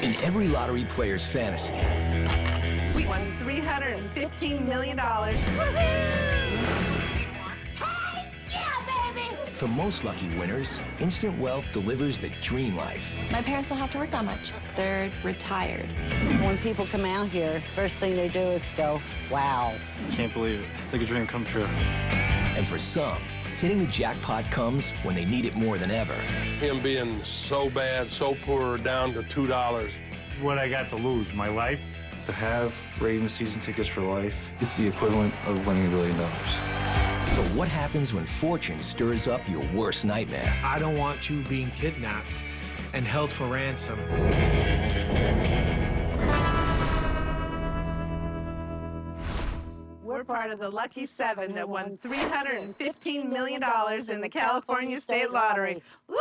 In every lottery player's fantasy, We won $315 million. for most lucky winners, instant wealth delivers the dream life. My parents don't have to work that much. They're retired. When people come out here, first thing they do is go, wow. Can't believe it. It's like a dream come true. And for some, hitting the jackpot comes when they need it more than ever. Him being so bad, so poor, down to $2. What I got to lose, my life? To have Ravens season tickets for life, it's the equivalent of winning $1 billion. But what happens when fortune stirs up your worst nightmare? I don't want you being kidnapped and held for ransom. We're part of the lucky 7 that won $315 million in the California State Lottery. Woohoo!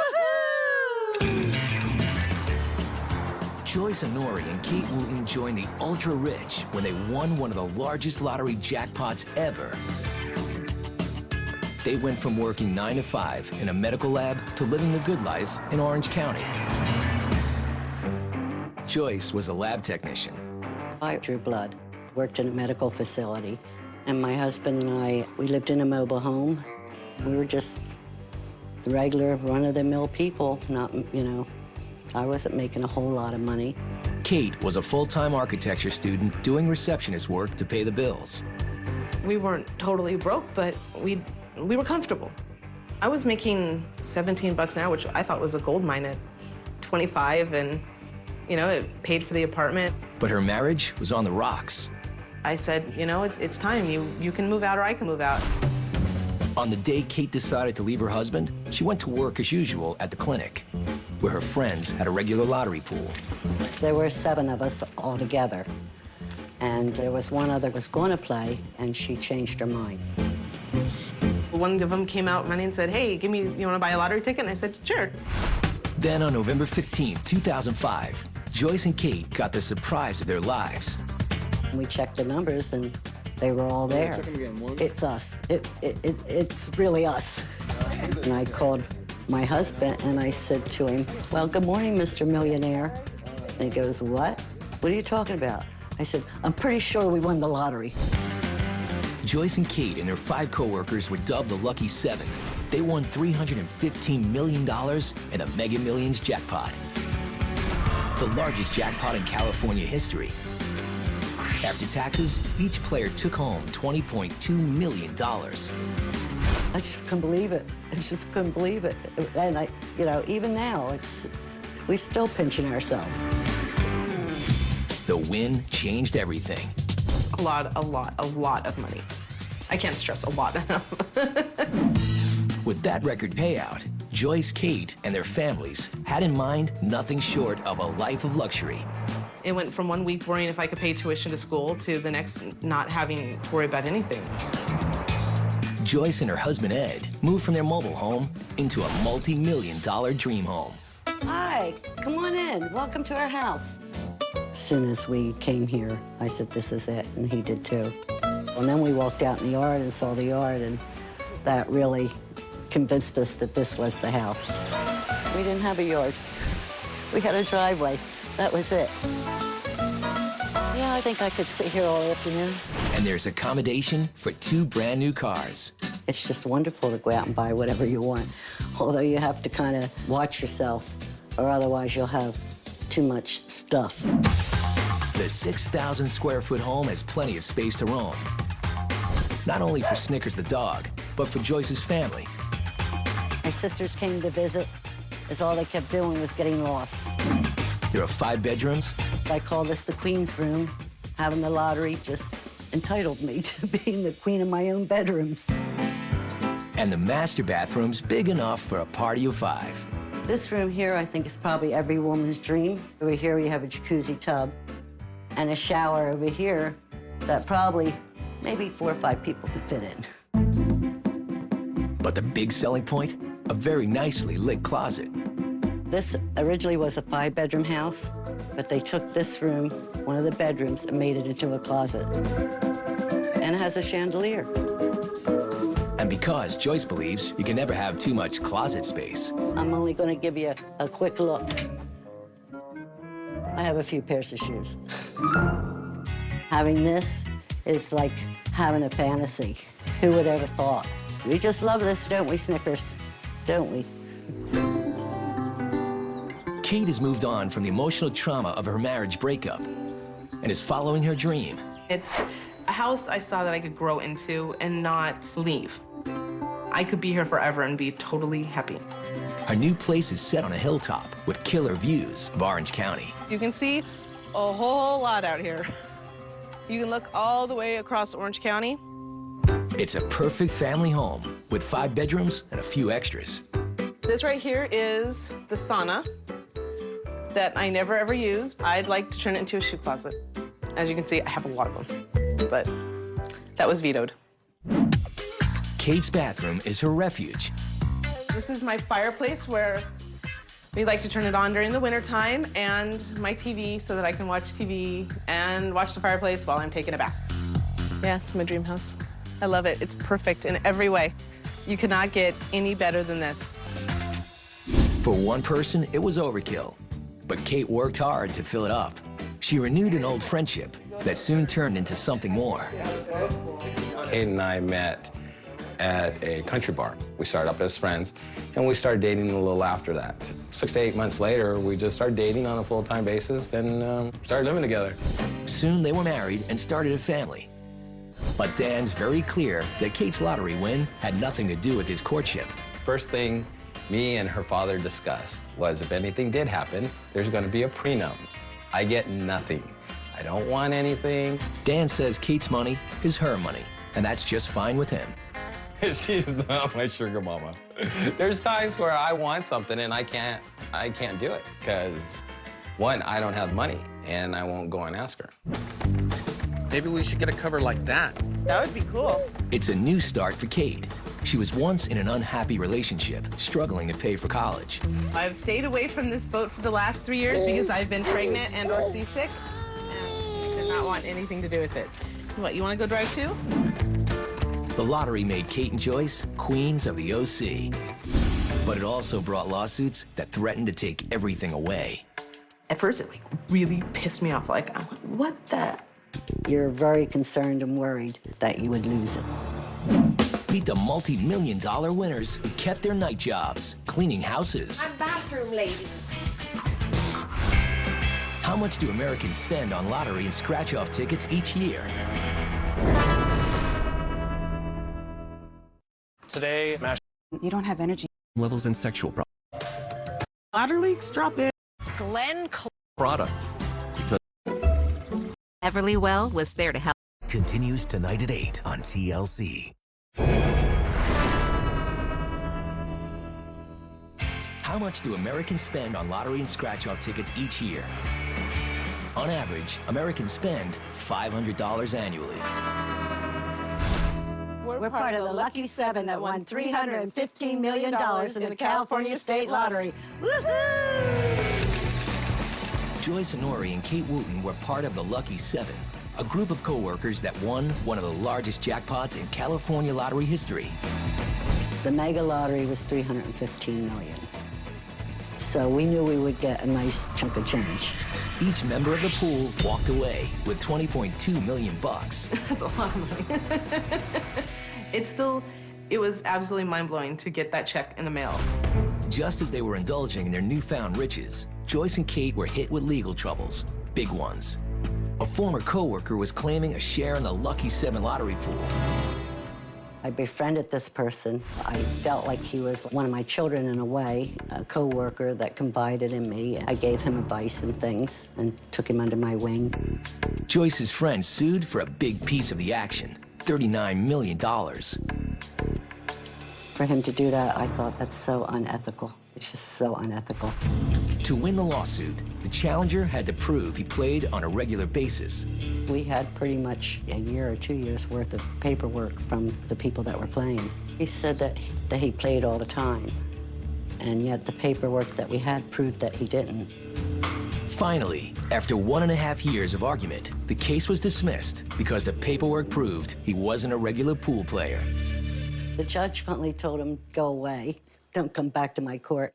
Joyce Honori and Kate Wooten joined the ultra-rich when they won one of the largest lottery jackpots ever. They went from working 9 to 5 in a medical lab to living the good life in Orange County. Joyce was a lab technician. I drew blood, worked in a medical facility, and my husband and I, we lived in a mobile home. We were just the regular run-of-the-mill people, not, I wasn't making a whole lot of money. Kate was a full-time architecture student doing receptionist work to pay the bills. We weren't totally broke, but we were comfortable. I was making 17 bucks an hour, which I thought was a gold mine at 25, and it paid for the apartment. But her marriage was on the rocks. I said, it's time. You can move out or I can move out. On the day Kate decided to leave her husband, she went to work as usual at the clinic, where her friends had a regular lottery pool. There were 7 of us all together, and there was one other was going to play, and she changed her mind. One of them came out running and said, hey, you want to buy a lottery ticket? And I said, sure. Then on November 15, 2005, Joyce and Kate got the surprise of their lives. We checked the numbers, and they were all there. It's us. It's really us. And I called my husband, and I said to him, well, good morning, Mr. Millionaire. And he goes, what? What are you talking about? I said, I'm pretty sure we won the lottery. Joyce and Kate and their 5 coworkers were dubbed the Lucky 7. They won $315 million in a Mega Millions jackpot, the largest jackpot in California history. After taxes, each player took home $20.2 million. I just couldn't believe it. I just couldn't believe it. And even now, we're still pinching ourselves. The win changed everything. A lot of money. I can't stress a lot enough. With that record payout, Joyce, Kate, and their families had in mind nothing short of a life of luxury. It went from 1 week worrying if I could pay tuition to school to the next not having to worry about anything. Joyce and her husband, Ed, moved from their mobile home into a multi-million-dollar dream home. Hi, come on in. Welcome to our house. As soon as we came here, I said, this is it, and he did too. And then we walked out in the yard and saw the yard, and that really convinced us that this was the house. We didn't have a yard. We had a driveway. That was it. Yeah, I think I could sit here all afternoon. And there's accommodation for 2 brand new cars. It's just wonderful to go out and buy whatever you want, although you have to kind of watch yourself, or otherwise you'll have too much stuff. The 6,000 square foot home has plenty of space to roam. Not only for Snickers the dog, but for Joyce's family. My sisters came to visit, as all they kept doing was getting lost. There are 5 bedrooms. I call this the Queen's room. Having the lottery just entitled me to being the queen of my own bedrooms. And the master bathroom's big enough for a party of 5. This room here, I think, is probably every woman's dream. Over here, we have a jacuzzi tub and a shower over here that probably maybe 4 or 5 people could fit in. But the big selling point? A very nicely lit closet. This originally was a 5-bedroom house, but they took this room, one of the bedrooms, and made it into a closet. And it has a chandelier. And because Joyce believes you can never have too much closet space. I'm only going to give you a quick look. I have a few pairs of shoes. Having this is like having a fantasy. Who would ever thought? We just love this, don't we, Snickers? Don't we? Kate has moved on from the emotional trauma of her marriage breakup and is following her dream. It's a house I saw that I could grow into and not leave. I could be here forever and be totally happy. Her new place is set on a hilltop with killer views of Orange County. You can see a whole lot out here. You can look all the way across Orange County. It's a perfect family home with 5 bedrooms and a few extras. This right here is the sauna that I never ever use. I'd like to turn it into a shoe closet. As you can see, I have a lot of them, but that was vetoed. Kate's bathroom is her refuge. This is my fireplace where we like to turn it on during the wintertime, and my TV so that I can watch TV and watch the fireplace while I'm taking a bath. Yeah, it's my dream house. I love it. It's perfect in every way. You cannot get any better than this. For one person, it was overkill, but Kate worked hard to fill it up. She renewed an old friendship that soon turned into something more. Kate and I met at a country bar. We started up as friends, and we started dating a little after that. 6 to 8 months later, we just started dating on a full-time basis, then started living together. Soon they were married and started a family. But Dan's very clear that Kate's lottery win had nothing to do with his courtship. First thing me and her father discussed was if anything did happen, there's going to be a prenup. I get nothing. I don't want anything. Dan says Kate's money is her money, and that's just fine with him. She's not my sugar mama. There's times where I want something and I can't do it because, one, I don't have money and I won't go and ask her. Maybe we should get a cover like that. That would be cool. It's a new start for Kate. She was once in an unhappy relationship, struggling to pay for college. I've stayed away from this boat for the last 3 years because I've been pregnant and or seasick, and did not want anything to do with it. What, you want to go drive too? The lottery made Kate and Joyce queens of the OC. But it also brought lawsuits that threatened to take everything away. At first, it really pissed me off. Like, what the? You're very concerned and worried that you would lose it. Meet the multi-million-dollar winners who kept their night jobs, cleaning houses. I'm bathroom lady. How much do Americans spend on lottery and scratch-off tickets each year? Today, You don't have energy. Levels in sexual problems. Water leaks, drop in. Glenn Products. Everly Well was there to help. Continues tonight at 8 on TLC. How much do Americans spend on lottery and scratch-off tickets each year? On average, Americans spend $500 annually. We're part of the lucky 7 that won $315 million in the California State Lottery. Woohoo! Joyce Honori and Kate Wooten were part of the Lucky 7, a group of co-workers that won one of the largest jackpots in California lottery history. The mega lottery was $315 million. So we knew we would get a nice chunk of change. Each member of the pool walked away with $20.2 million. That's a lot of money. It was absolutely mind-blowing to get that check in the mail. Just as they were indulging in their newfound riches, Joyce and Kate were hit with legal troubles, big ones. A former co-worker was claiming a share in the Lucky 7 lottery pool. I befriended this person. I felt like he was one of my children in a way, a co-worker that confided in me. I gave him advice and things and took him under my wing. Joyce's friend sued for a big piece of the action, $39 million. For him to do that, I thought that's so unethical. It's just so unethical. To win the lawsuit, the challenger had to prove he played on a regular basis. We had pretty much a year or 2 years worth of paperwork from the people that were playing. He said that he played all the time, and yet the paperwork that we had proved that he didn't. Finally, after 1.5 years of argument, the case was dismissed because the paperwork proved he wasn't a regular pool player. The judge finally told him, go away. Don't come back to my court.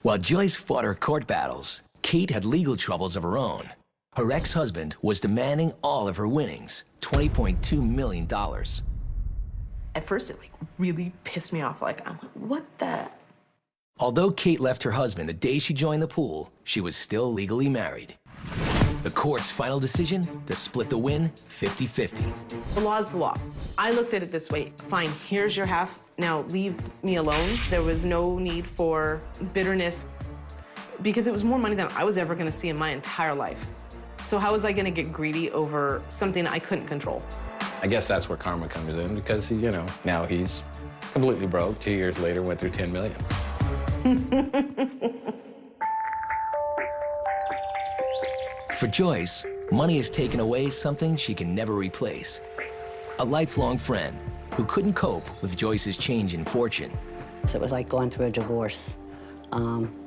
While Joyce fought her court battles, Kate had legal troubles of her own. Her ex-husband was demanding all of her winnings, $20.2 million. At first, it really pissed me off. I'm like, what the? Although Kate left her husband the day she joined the pool, she was still legally married. The court's final decision to split the win 50-50. The law's the law. I looked at it this way. Fine, here's your half. Now leave me alone. There was no need for bitterness because it was more money than I was ever going to see in my entire life. So how was I going to get greedy over something I couldn't control? I guess that's where karma comes in because, you know, now he's completely broke. 2 years later, went through $10 million. For Joyce, money has taken away something she can never replace. A lifelong friend who couldn't cope with Joyce's change in fortune. So it was like going through a divorce.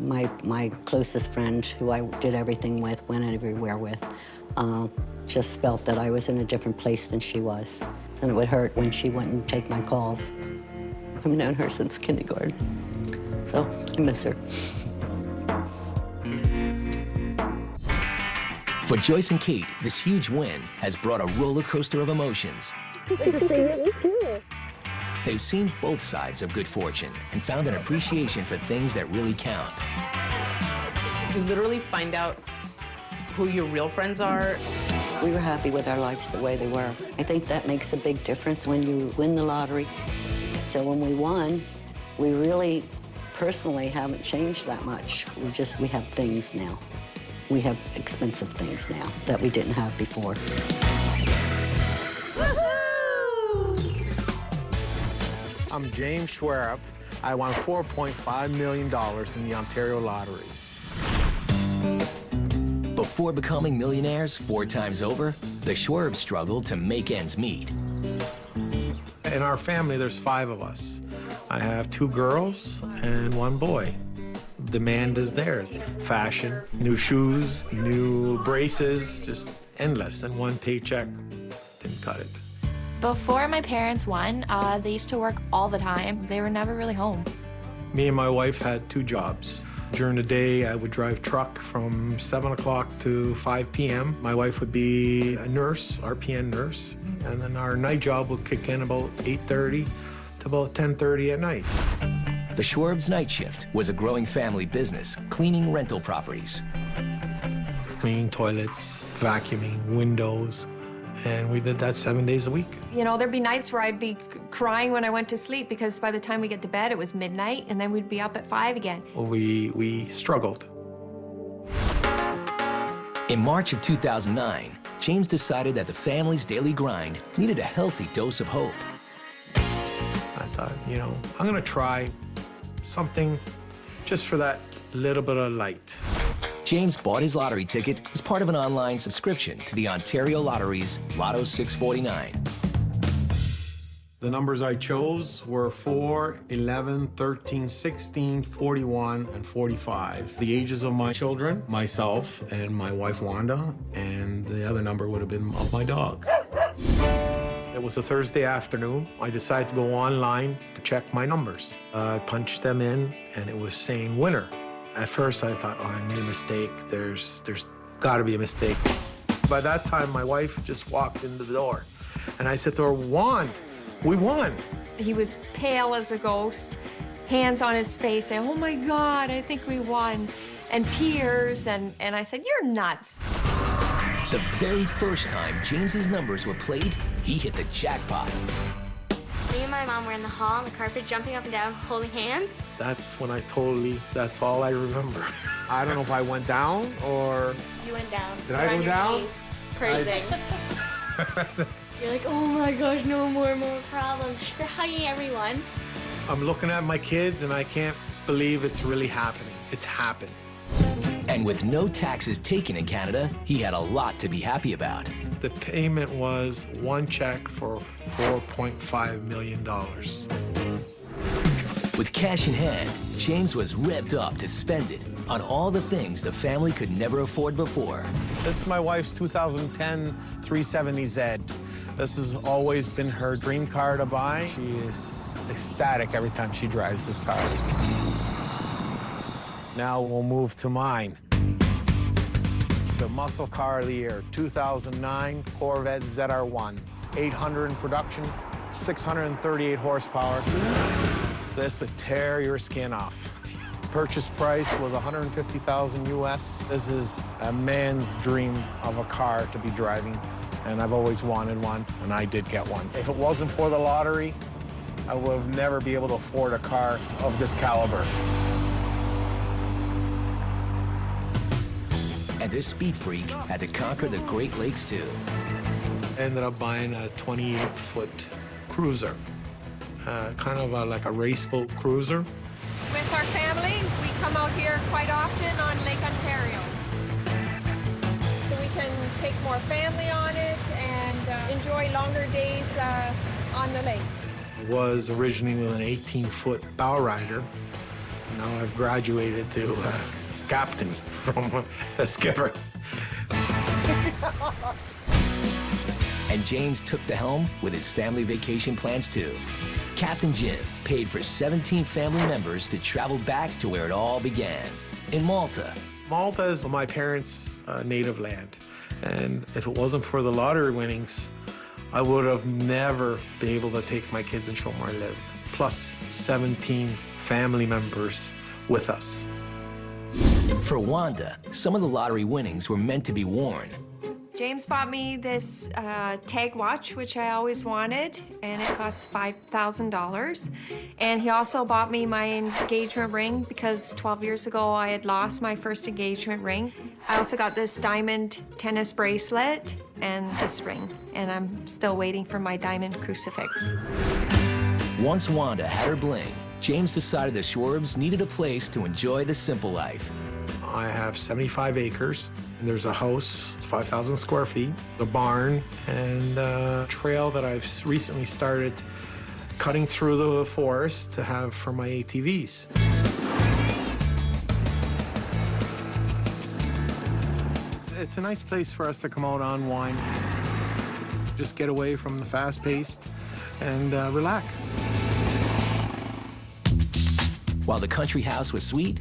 My closest friend, who I did everything with, went everywhere with, just felt that I was in a different place than she was. And it would hurt when she wouldn't take my calls. I've known her since kindergarten, so I miss her. For Joyce and Kate, this huge win has brought a roller coaster of emotions. Good to see you. They've seen both sides of good fortune and found an appreciation for things that really count. You literally find out who your real friends are. We were happy with our lives the way they were. I think that makes a big difference when you win the lottery. So when we won, we really personally haven't changed that much. We have things now. We have expensive things now that we didn't have before. I'm James Schwerup. I won $4.5 million in the Ontario lottery. Before becoming millionaires 4 times over, the Schwerbs struggled to make ends meet. In our family, there's 5 of us. I have 2 girls and 1 boy. Demand is there. Fashion, new shoes, new braces, just endless. And 1 paycheck didn't cut it. Before my parents won, they used to work all the time. They were never really home. Me and my wife had 2 jobs. During the day, I would drive truck from 7 o'clock to 5 p.m. My wife would be a nurse, RPN nurse, and then our night job would kick in about 8:30 to about 10:30 at night. The Schwerbs' night shift was a growing family business, cleaning rental properties. Cleaning toilets, vacuuming, windows, and we did that 7 days a week. You know, there'd be nights where I'd be crying when I went to sleep because by the time we get to bed, it was midnight, and then we'd be up at 5 again. Well, we struggled. In March of 2009, James decided that the family's daily grind needed a healthy dose of hope. I thought, you know, I'm gonna try something just for that little bit of light. James bought his lottery ticket as part of an online subscription to the Ontario Lottery's Lotto 649. The numbers I chose were 4, 11, 13, 16, 41, and 45. The ages of my children, myself, and my wife, Wanda, and the other number would have been of my dog. It was a Thursday afternoon. I decided to go online to check my numbers. I punched them in, and it was saying winner. At first, I thought, oh, I made a mistake. There's got to be a mistake. By that time, my wife just walked into the door, and I said to her, "Wand, we won." He was pale as a ghost, hands on his face, saying, "Oh my God, I think we won," and tears, and I said, "You're nuts." The very first time James's numbers were played, he hit the jackpot. Me and my mom were in the hall on the carpet, jumping up and down, holding hands. That's when that's all I remember. I don't know if I went down or... You went down. Did I go down? Knees, praising. You're like, oh my gosh, no more problems. You're hugging everyone. I'm looking at my kids and I can't believe it's really happening. It's happened. And with no taxes taken in Canada, he had a lot to be happy about. The payment was 1 check for $4.5 million. With cash in hand, James was revved up to spend it on all the things the family could never afford before. This is my wife's 2010 370Z. This has always been her dream car to buy. She is ecstatic every time she drives this car. Now we'll move to mine. the muscle car of the year, 2009 Corvette ZR1. 800 in production, 638 horsepower. This would tear your skin off. Purchase price was $150,000 US. This is a man's dream of a car to be driving, and I've always wanted one, and I did get one. If it wasn't for the lottery, I would never be able to afford a car of this caliber. And this speed freak had to conquer the Great Lakes too. I ended up buying a 28-foot cruiser, kind of like a race boat cruiser. With our family, we come out here quite often on Lake Ontario. So we can take more family on it and enjoy longer days on the lake. I was originally with an 18-foot bow rider. Now I've graduated to captain from a skipper. And James took the helm with his family vacation plans too. Captain Jim paid for 17 family members to travel back to where it all began, in Malta. Malta is my parents' native land, and if it wasn't for the lottery winnings, I would have never been able to take my kids and show them where I live. Plus 17 family members with us. For Wanda, some of the lottery winnings were meant to be worn. James bought me this tag watch, which I always wanted, and it cost $5,000. And he also bought me my engagement ring because 12 years ago I had lost my first engagement ring. I also got this diamond tennis bracelet and this ring, and I'm still waiting for my diamond crucifix. Once Wanda had her bling, James decided the Schwarbs needed a place to enjoy the simple life. I have 75 acres, and there's a house, 5,000 square feet, a barn, and a trail that I've recently started cutting through the forest to have for my ATVs. It's a nice place for us to come out, unwind, just get away from the fast-paced and relax. While the country house was sweet,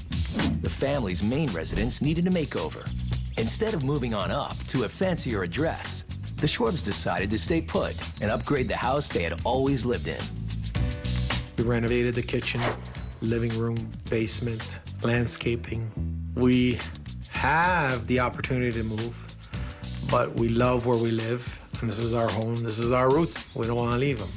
the family's main residence needed a makeover. Instead of moving on up to a fancier address, the Schwarbs decided to stay put and upgrade the house they had always lived in. We renovated the kitchen, living room, basement, landscaping. We have the opportunity to move, but we love where we live, and this is our home, this is our roots. We don't want to leave them.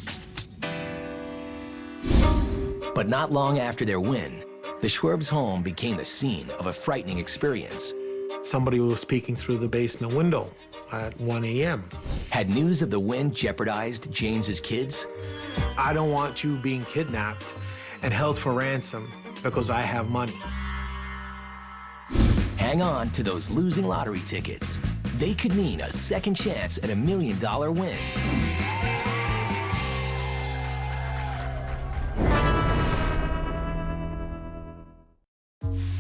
But not long after their win, the Schwarbs' home became the scene of a frightening experience. Somebody was peeking through the basement window at 1 a.m. Had news of the win jeopardized James's kids? I don't want you being kidnapped and held for ransom because I have money. Hang on to those losing lottery tickets. They could mean a second chance at $1 million win.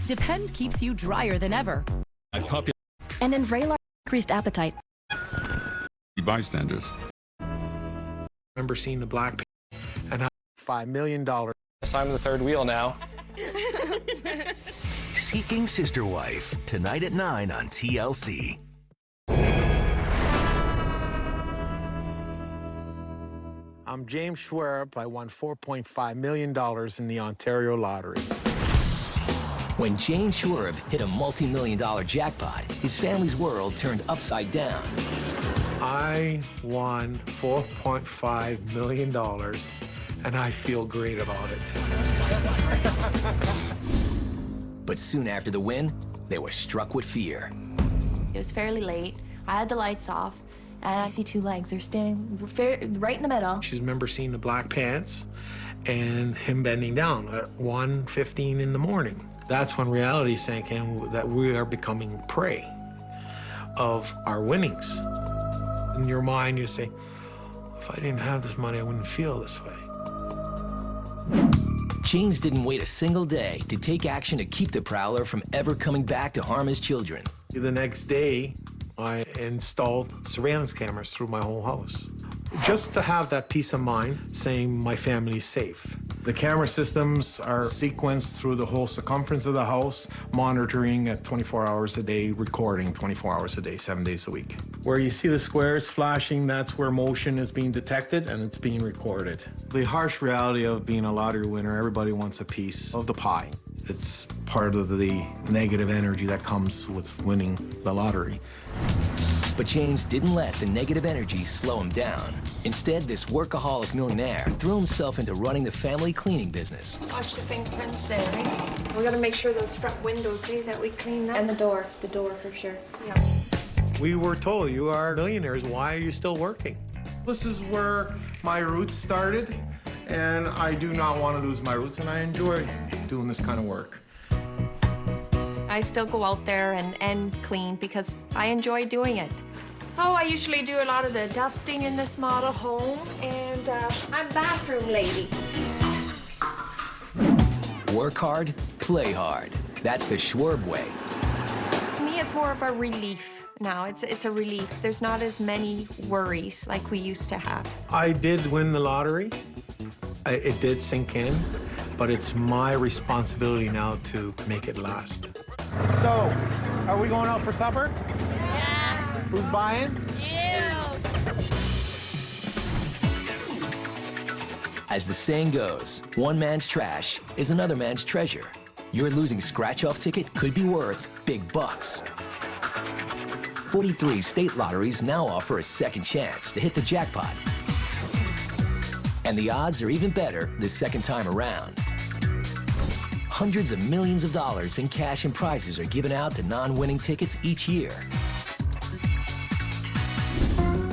Depend keeps you drier than ever. And in Vraylar, increased appetite. Bystanders. Remember seeing the black and $5 million. I'm the third wheel now. Seeking Sister Wife, tonight at 9 on TLC. I'm James Schwarb. I won $4.5 million in the Ontario lottery. When James Schwarb hit a multi-million-dollar jackpot, his family's world turned upside down. I won $4.5 million, and I feel great about it. But soon after the win, they were struck with fear. It was fairly late. I had the lights off, and I see two legs. They're standing right in the middle. She remembers seeing the black pants and him bending down at 1:15 in the morning. That's when reality sank in, that we are becoming prey of our winnings. In your mind, you say, if I didn't have this money, I wouldn't feel this way. James didn't wait a single day to take action to keep the prowler from ever coming back to harm his children. The next day, I installed surveillance cameras through my whole house, just to have that peace of mind saying my family's safe. The camera systems are sequenced through the whole circumference of the house, monitoring at 24 hours a day, recording 24 hours a day, 7 days a week. Where you see the squares flashing, that's where motion is being detected and it's being recorded. The harsh reality of being a lottery winner, everybody wants a piece of the pie. It's part of the negative energy that comes with winning the lottery. But James didn't let the negative energy slow him down. Instead, this workaholic millionaire threw himself into running the family cleaning business. Wash the fingerprints there, right? We gotta make sure those front windows, see, that we clean them. And the door for sure. Yeah. We were told, you are millionaires, why are you still working? This is where my roots started, and I do not want to lose my roots, and I enjoy doing this kind of work. I still go out there and clean because I enjoy doing it. Oh, I usually do a lot of the dusting in this model home, and I'm a bathroom lady. Work hard, play hard. That's the Schwerb way. To me, it's more of a relief now. It's a relief. There's not as many worries like we used to have. I did win the lottery. It did sink in, but it's my responsibility now to make it last. So, are we going out for supper? Yeah. Who's buying? You. As the saying goes, one man's trash is another man's treasure. Your losing scratch-off ticket could be worth big bucks. 43 state lotteries now offer a second chance to hit the jackpot. And the odds are even better the second time around. Hundreds of millions of dollars in cash and prizes are given out to non-winning tickets each year.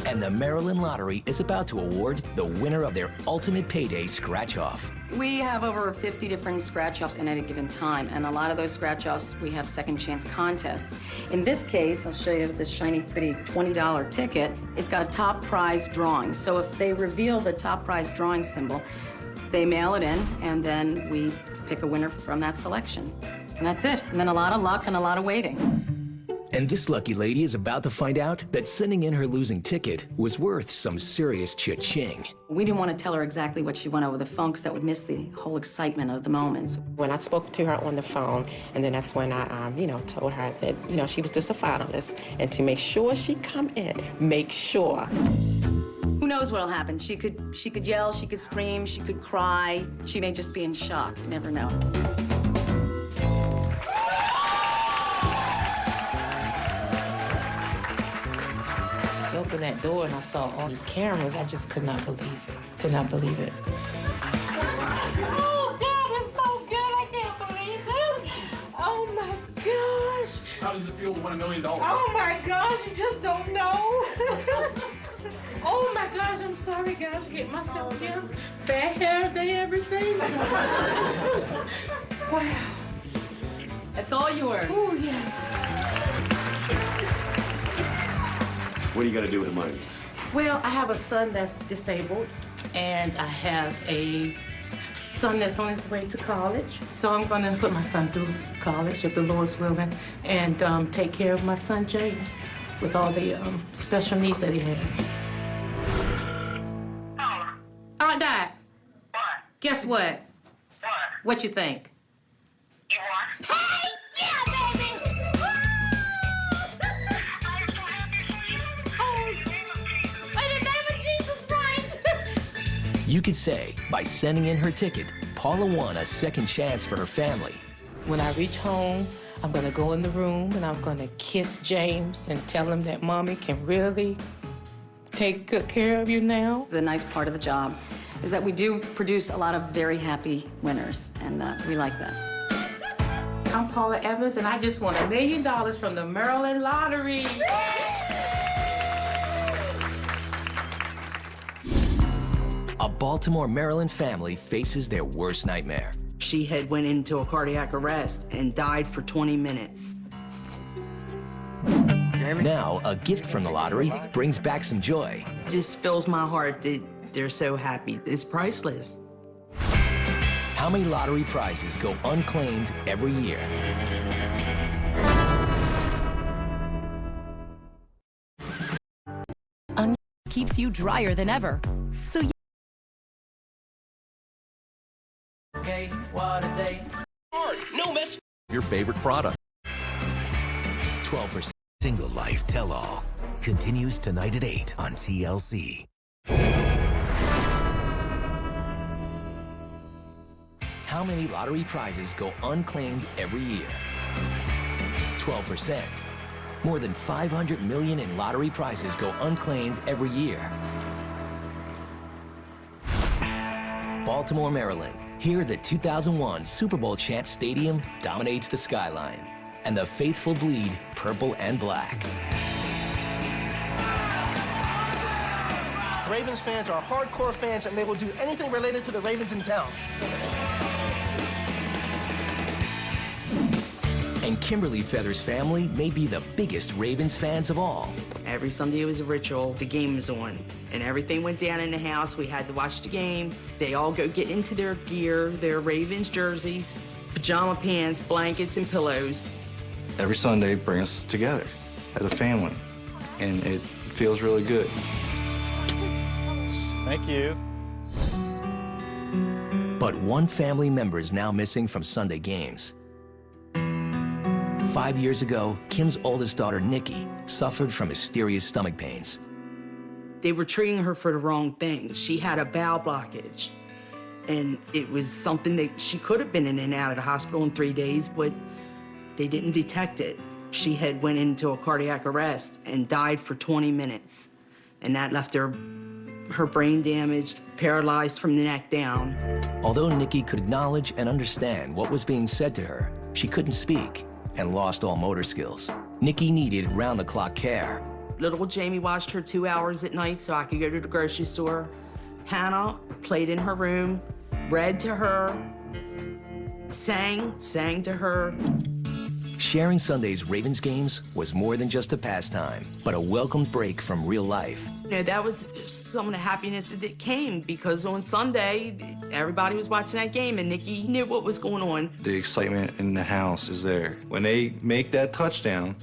And the Maryland Lottery is about to award the winner of their ultimate payday scratch-off. We have over 50 different scratch-offs at any given time, and a lot of those scratch-offs, we have second chance contests. In this case, I'll show you this shiny, pretty $20 ticket. It's got a top prize drawing. So if they reveal the top prize drawing symbol, they mail it in, and then we pick a winner from that selection. And that's it. And then a lot of luck and a lot of waiting. And this lucky lady is about to find out that sending in her losing ticket was worth some serious cha-ching. We didn't want to tell her exactly what she won over the phone because that would miss the whole excitement of the moments. When I spoke to her on the phone, and then that's when I, told her that, she was just a finalist, and to make sure she come in, make sure. Who knows what'll happen? She could yell, she could scream, she could cry. She may just be in shock. You never know. I opened that door and I saw all these cameras. I just could not believe it. Could not believe it. Oh, God, it's so good. I can't believe this. Oh, my gosh. How does it feel to win $1 million? Oh, my gosh, you just don't know. Oh, my gosh, I'm sorry, guys. Get myself together. Bad hair day, everything. Wow. That's all yours. Oh, yes. What do you got to do with the money? Well, I have a son that's disabled, and I have a son that's on his way to college. So I'm going to put my son through college, if the Lord's willing, and take care of my son, James, with all the special needs that he has. Aunt Dot. What? Guess what? What? What you think? You what? Hey, yeah, baby. You could say, by sending in her ticket, Paula won a second chance for her family. When I reach home, I'm gonna go in the room and I'm gonna kiss James and tell him that Mommy can really take good care of you now. The nice part of the job is that we do produce a lot of very happy winners, and we like that. I'm Paula Evans, and I just won $1 million from the Maryland Lottery. A Baltimore, Maryland family faces their worst nightmare. She had went into a cardiac arrest and died for 20 minutes. Now, a gift from the lottery brings back some joy. It just fills my heart that they're so happy. It's priceless. How many lottery prizes go unclaimed every year? Keeps you drier than ever. So favorite product. 12%. Single Life Tell-All continues tonight at 8 on TLC. How many lottery prizes go unclaimed every year? 12%. More than 500 million in lottery prizes go unclaimed every year. Baltimore, Maryland. Here, the 2001 Super Bowl champ stadium dominates the skyline, and the faithful bleed purple and black. Ravens fans are hardcore fans, and they will do anything related to the Ravens in town. And Kimberly Feather's family may be the biggest Ravens fans of all. Every Sunday it was a ritual. The game was on, and everything went down in the house. We had to watch the game. They all go get into their gear, their Ravens jerseys, pajama pants, blankets, and pillows. Every Sunday brings us together as a family, and it feels really good. Thank you. But one family member is now missing from Sunday games. 5 years ago, Kim's oldest daughter, Nikki, suffered from mysterious stomach pains. They were treating her for the wrong thing. She had a bowel blockage, and it was something that she could have been in and out of the hospital in 3 days, but they didn't detect it. She had went into a cardiac arrest and died for 20 minutes, and that left her brain damaged, paralyzed from the neck down. Although Nikki could acknowledge and understand what was being said to her, she couldn't speak and lost all motor skills. Nikki needed round-the-clock care. Little Jamie watched her 2 hours at night so I could go to the grocery store. Hannah played in her room, read to her, sang to her. Sharing Sunday's Ravens games was more than just a pastime, but a welcomed break from real life. You know, that was some of the happiness that came, because on Sunday, everybody was watching that game, and Nikki knew what was going on. The excitement in the house is there. When they make that touchdown,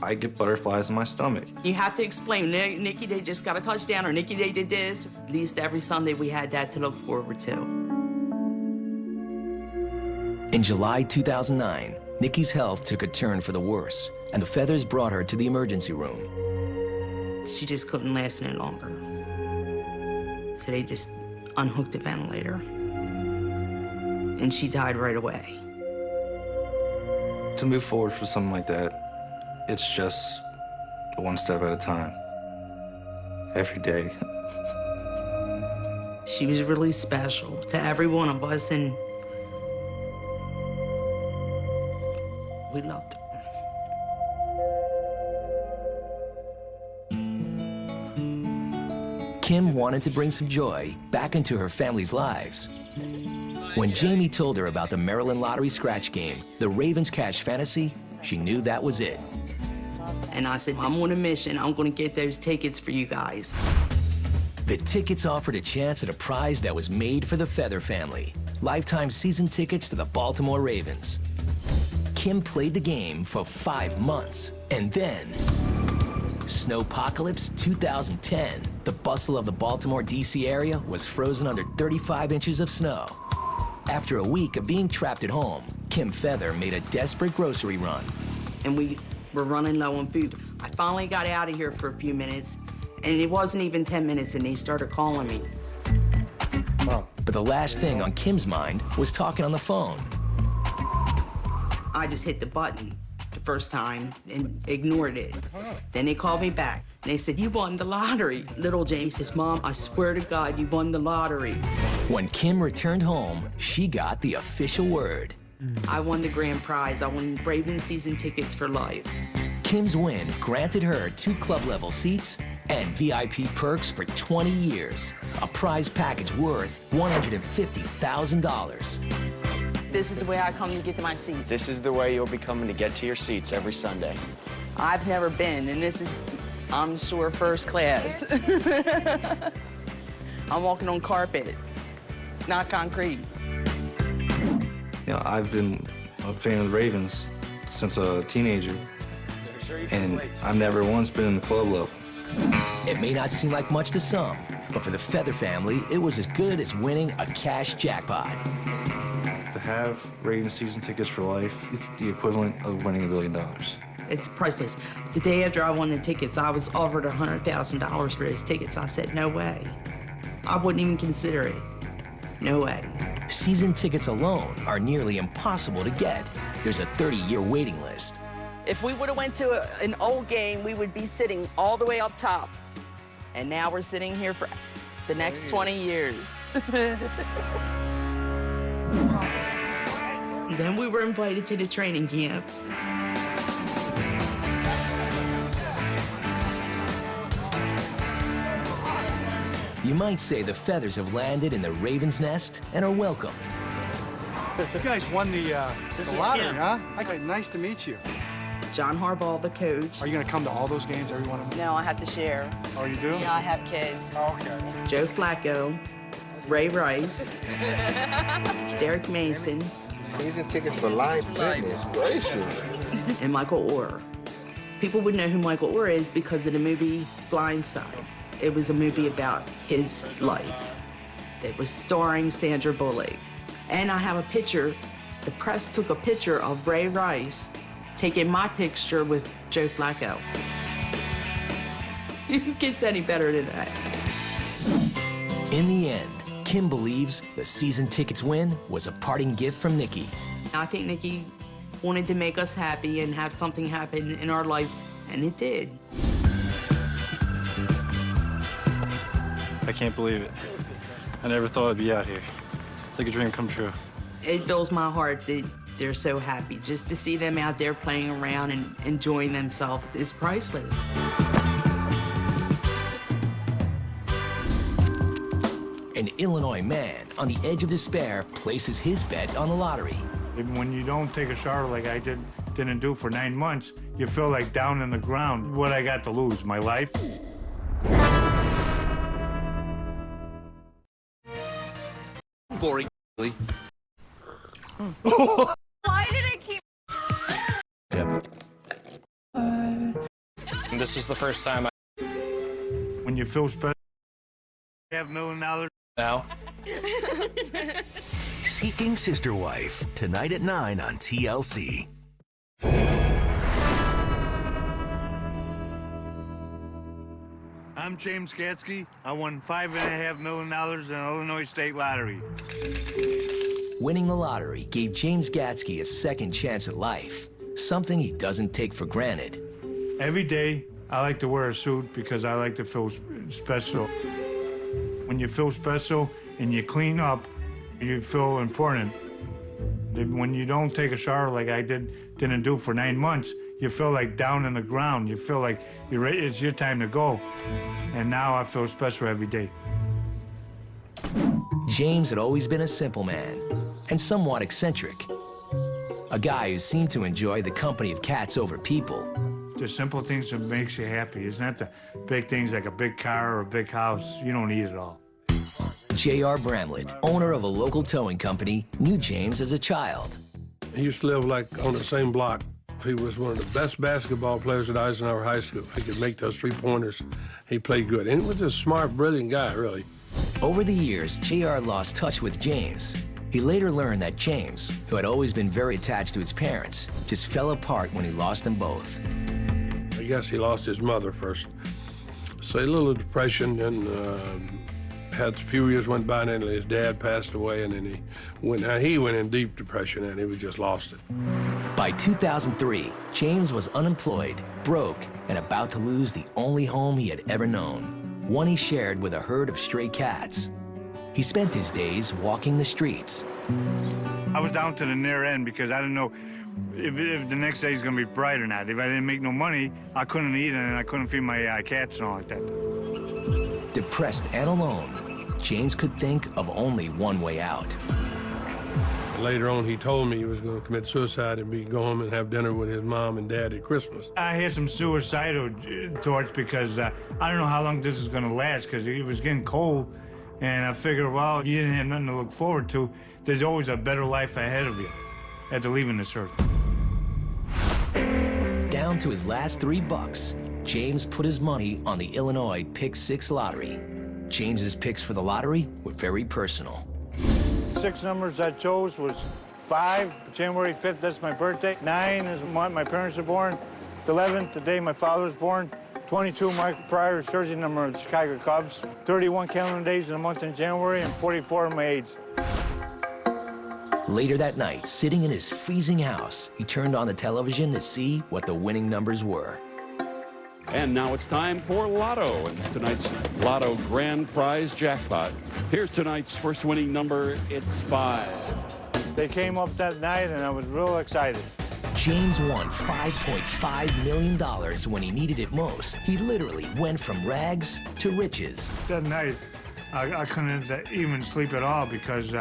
I get butterflies in my stomach. You have to explain, Nikki, they just got a touchdown, or Nikki, they did this. At least every Sunday we had that to look forward to. In July 2009, Nikki's health took a turn for the worse, and the Feathers brought her to the emergency room. She just couldn't last any longer. So they just unhooked the ventilator, and she died right away. To move forward for something like that, it's just one step at a time, every day. She was really special to every one of us, and we loved her. Kim wanted to bring some joy back into her family's lives. When Jamie told her about the Maryland Lottery scratch game, the Ravens Cash Fantasy, she knew that was it. And I said, I'm on a mission. I'm going to get those tickets for you guys. The tickets offered a chance at a prize that was made for the Feather family. Lifetime season tickets to the Baltimore Ravens. Kim played the game for 5 months, and then Snowpocalypse 2010. The bustle of the Baltimore, D.C. area was frozen under 35 inches of snow. After a week of being trapped at home, Kim Feather made a desperate grocery run. And we were running low on food. I finally got out of here for a few minutes, and it wasn't even 10 minutes, and they started calling me. But the last thing on Kim's mind was talking on the phone. I just hit the button the first time and ignored it. Then they called me back, and they said, you won the lottery. Little Jane says, Mom, I swear to God, you won the lottery. When Kim returned home, she got the official word. I won the grand prize. I won Ravens season tickets for life. Kim's win granted her 2 club-level seats and VIP perks for 20 years, a prize package worth $150,000. This is the way I come to get to my seat. This is the way you'll be coming to get to your seats every Sunday. I've never been, and this is, I'm sure, first class. I'm walking on carpet, not concrete. You know, I've been a fan of the Ravens since a teenager, and I've never once been in the club level. It may not seem like much to some, but for the Feather family, it was as good as winning a cash jackpot. To have Ravens season tickets for life, it's the equivalent of winning $1 billion. It's priceless. The day after I won the tickets, I was offered $100,000 for his tickets. I said, no way. I wouldn't even consider it. No way. Season tickets alone are nearly impossible to get. There's a 30-year waiting list. If we would have went to an old game, we would be sitting all the way up top. And now we're sitting here for the next 20 years. Then we were invited to the training camp. You might say the feathers have landed in the Ravens' nest and are welcomed. You guys won the lottery, huh? Nice to meet you. John Harbaugh, the coach. Are you going to come to all those games, every one of them? No, I have to share. Oh, you do? Yeah, I have kids. Oh, okay. Joe Flacco, Ray Rice, Derek Mason. Season tickets for life, goodness gracious. And Michael Orr. People would know who Michael Orr is because of the movie Blindside. It was a movie about his life that was starring Sandra Bullock. And I have a picture, the press took a picture of Ray Rice taking my picture with Joe Flacco. Who gets any better than that? In the end, Kim believes the season tickets win was a parting gift from Nikki. I think Nikki wanted to make us happy and have something happen in our life, and it did. I can't believe it. I never thought I'd be out here. It's like a dream come true. It fills my heart that they're so happy. Just to see them out there playing around and enjoying themselves is priceless. An Illinois man on the edge of despair places his bet on the lottery. When you don't take a shower like I didn't do for 9 months, you feel like down in the ground. What I got to lose? My life? Boring. Why did it keep... And this is the first time When you feel special, $5 million now. Seeking Sister Wife, tonight at 9 on TLC. I'm James Gatsky. I won $5.5 million in the Illinois State Lottery. Winning the lottery gave James Gatsky a second chance at life, something he doesn't take for granted. Every day, I like to wear a suit because I like to feel special. When you feel special and you clean up, you feel important. When you don't take a shower like I didn't do for 9 months, you feel like down in the ground. You feel like it's your time to go. And now I feel special every day. James had always been a simple man and somewhat eccentric. A guy who seemed to enjoy the company of cats over people. The simple things that makes you happy. It's not the big things like a big car or a big house. You don't need it all. J.R. Bramlett, owner of a local towing company, knew James as a child. He used to live like on the same block. He was one of the best basketball players at Eisenhower High School. He could make those three-pointers. He played good. And he was a smart, brilliant guy, really. Over the years, J.R. lost touch with James. He later learned that James, who had always been very attached to his parents, just fell apart when he lost them both. I guess he lost his mother first. So a little depression, and had a few years went by, and then his dad passed away, and then he went in deep depression, and he just lost it. By 2003, James was unemployed, broke, and about to lose the only home he had ever known, one he shared with a herd of stray cats. He spent his days walking the streets. I was down to the near end because I didn't know if the next day is going to be bright or not. If I didn't make no money, I couldn't eat and I couldn't feed my cats and all like that. Depressed and alone, James could think of only one way out. Later on, he told me he was going to commit suicide and go home and have dinner with his mom and dad at Christmas. I had some suicidal thoughts because I don't know how long this is going to last because it was getting cold. And I figured, well, you didn't have nothing to look forward to. There's always a better life ahead of you after leaving this earth. Down to his last $3, James put his money on the Illinois Pick 6 lottery. James's picks for the lottery were very personal. 6 numbers I chose was 5, January 5th, that's my birthday. 9 is when my parents are born. 11th, the day my father was born. 22, Mike Pryor's jersey number of the Chicago Cubs. 31 calendar days in the month in January, and 44 of my age. Later that night, sitting in his freezing house, he turned on the television to see what the winning numbers were. And now it's time for Lotto and tonight's Lotto Grand Prize Jackpot. Here's tonight's first winning number. It's 5. They came up that night, and I was real excited. James won $5.5 million when he needed it most. He literally went from rags to riches. That night, I couldn't even sleep at all because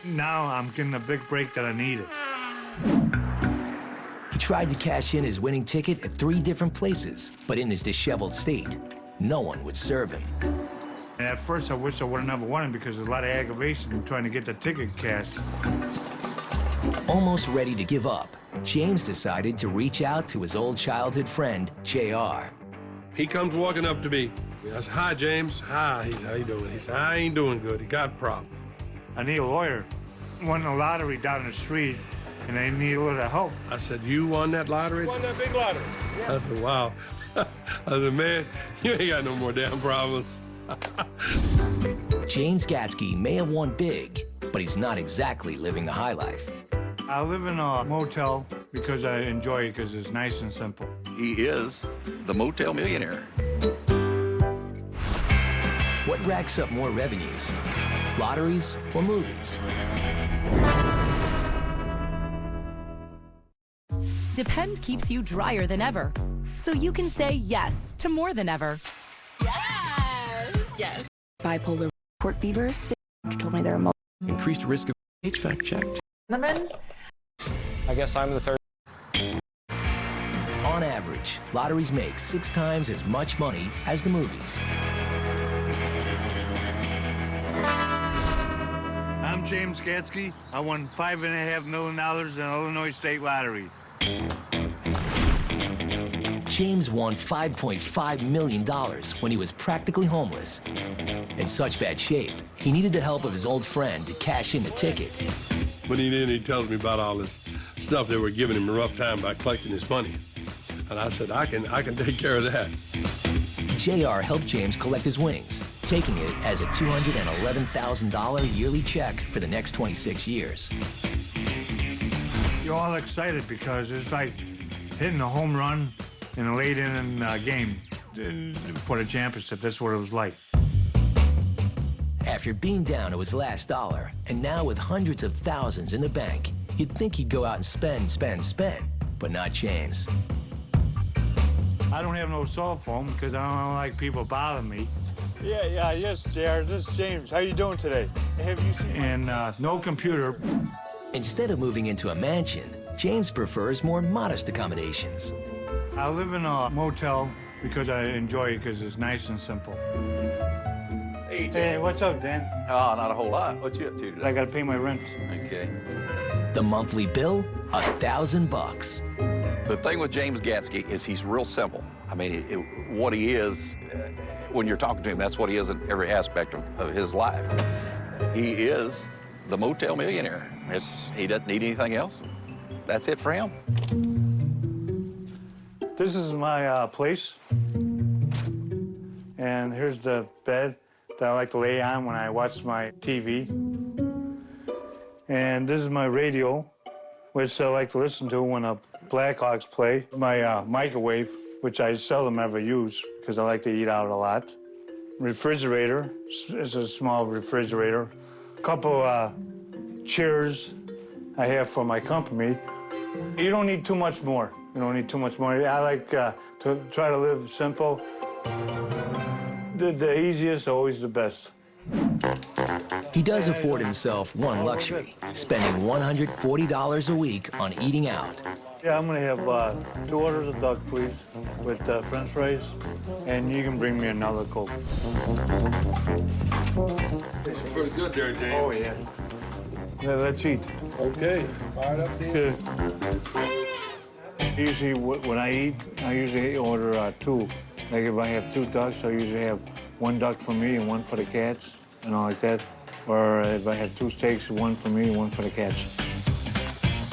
now I'm getting a big break that I needed. He tried to cash in his winning ticket at 3 different places, but in his disheveled state, no one would serve him. And at first, I wish I would have never won it because there's a lot of aggravation in trying to get the ticket cashed. Almost ready to give up, James decided to reach out to his old childhood friend, JR. He comes walking up to me. I said, "Hi, James." "Hi." "How you doing?" He said, "I ain't doing good. He got a problem." I need a lawyer. Won the lottery down the street, and I need a little help. I said, "You won that lottery?" Won that big lottery. Yeah. I said, "Wow." I said, "Man, you ain't got no more damn problems." James Gatsky may have won big, but he's not exactly living the high life. I live in a motel because I enjoy it because it's nice and simple. He is the motel millionaire. What racks up more revenues? Lotteries or movies? Depend keeps you drier than ever, so you can say yes to more than ever. Yes. Bipolar, court fever. Told me there are Increased risk of HVAC checked. I guess I'm the third. On average, lotteries make 6 times as much money as the movies. I'm James Gatsky. I won $5.5 million in the Illinois State Lottery. James won $5.5 million when he was practically homeless. In such bad shape, he needed the help of his old friend to cash in the ticket. When he tells me about all this stuff they were giving him a rough time by collecting his money. And I said, I can take care of that. JR helped James collect his winnings, taking it as a $211,000 yearly check for the next 26 years. You're all excited because it's like hitting a home run in a late inning game for the championship. That's what it was like. After being down to his last dollar, and now with hundreds of thousands in the bank, you'd think he'd go out and spend, but not James. I don't have no cell phone because I don't like people bothering me. Yes, JR, this is James. How you doing today? Have you seen And no computer. Instead of moving into a mansion, James prefers more modest accommodations. I live in a motel because I enjoy it because it's nice and simple. Hey, what's up, Dan? Oh, not a whole lot. What you up to today? I gotta pay my rent. Okay. The monthly bill, $1,000. The thing with James Gatsky is he's real simple. I mean, what he is, when you're talking to him, that's what he is in every aspect of his life. He is the motel millionaire. He doesn't need anything else. That's it for him. This is my place. And here's the bed that I like to lay on when I watch my TV. And this is my radio, which I like to listen to when the Blackhawks play. My microwave, which I seldom ever use because I like to eat out a lot. Refrigerator, it's a small refrigerator. A couple chairs I have for my company. You don't need too much more. You don't need too much more. I like to try to live simple. The easiest, always the best. He does afford himself one luxury, spending $140 a week on eating out. Yeah, I'm gonna have 2 orders of duck, please, with French fries, and you can bring me another Coke. It's pretty good there, James. Oh, yeah. Let's eat. Okay, fired up there. Yeah. Usually, when I eat, I usually order 2. Like if I have 2 ducks, I usually have 1 duck for me and 1 for the cats, and all like that. Or if I have 2 steaks, 1 for me and 1 for the cats.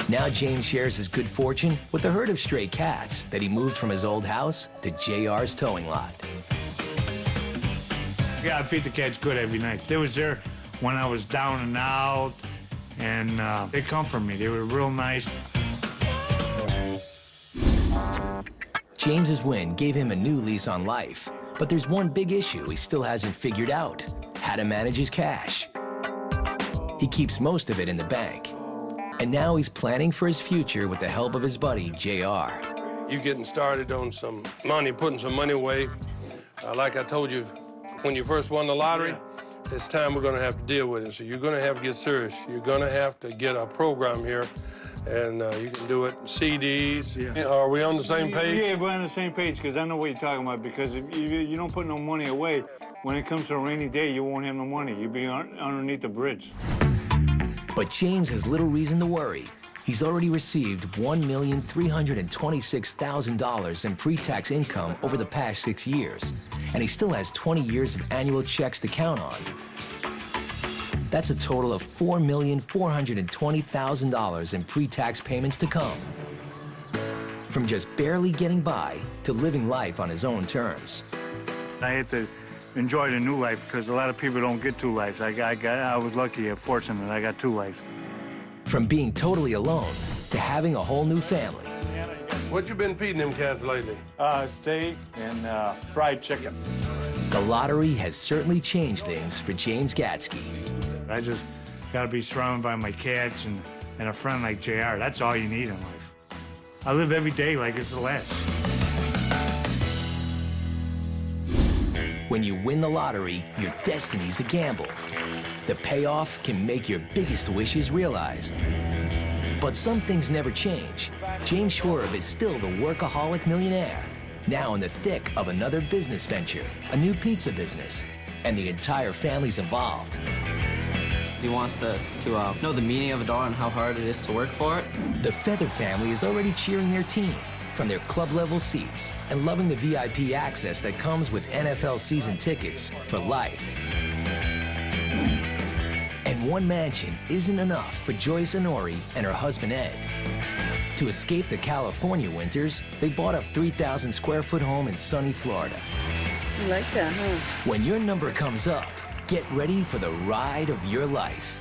Now James shares his good fortune with a herd of stray cats that he moved from his old house to JR's towing lot. Yeah, I feed the cats good every night. They was there when I was down and out, and they comfort me. They were real nice. James's win gave him a new lease on life, but there's one big issue he still hasn't figured out: how to manage his cash. He keeps most of it in the bank, and now he's planning for his future with the help of his buddy, JR. You getting started on some money, putting some money away. Like I told you, when you first won the lottery, it's time we're gonna have to deal with it. So you're gonna have to get serious. You're gonna have to get a program here, and you can do it in CDs. Yeah. Are we on the same page? Yeah, we're on the same page, because I know what you're talking about, because if you don't put no money away, when it comes to a rainy day, you won't have no money. You'll be underneath the bridge. But James has little reason to worry. He's already received $1,326,000 in pre-tax income over the past 6 years, and he still has 20 years of annual checks to count on. That's a total of $4,420,000 in pre-tax payments to come. From just barely getting by to living life on his own terms. I had to enjoy the new life, because a lot of people don't get two lives. I was lucky and fortunate I got two lives. From being totally alone to having a whole new family. What you been feeding them cats lately? Steak and fried chicken. The lottery has certainly changed things for James Gatsky. I just gotta be surrounded by my cats and a friend like JR. That's all you need in life. I live every day like it's the last. When you win the lottery, your destiny's a gamble. The payoff can make your biggest wishes realized. But some things never change. James Schwarb is still the workaholic millionaire, now in the thick of another business venture, a new pizza business, and the entire family's involved. He wants us to know the meaning of a dollar and how hard it is to work for it. The Feather family is already cheering their team from their club-level seats and loving the VIP access that comes with NFL season tickets for life. And one mansion isn't enough for Joyce Honori and her husband Ed. To escape the California winters, they bought a 3,000 square foot home in sunny Florida. You like that, huh? When your number comes up, get ready for the ride of your life.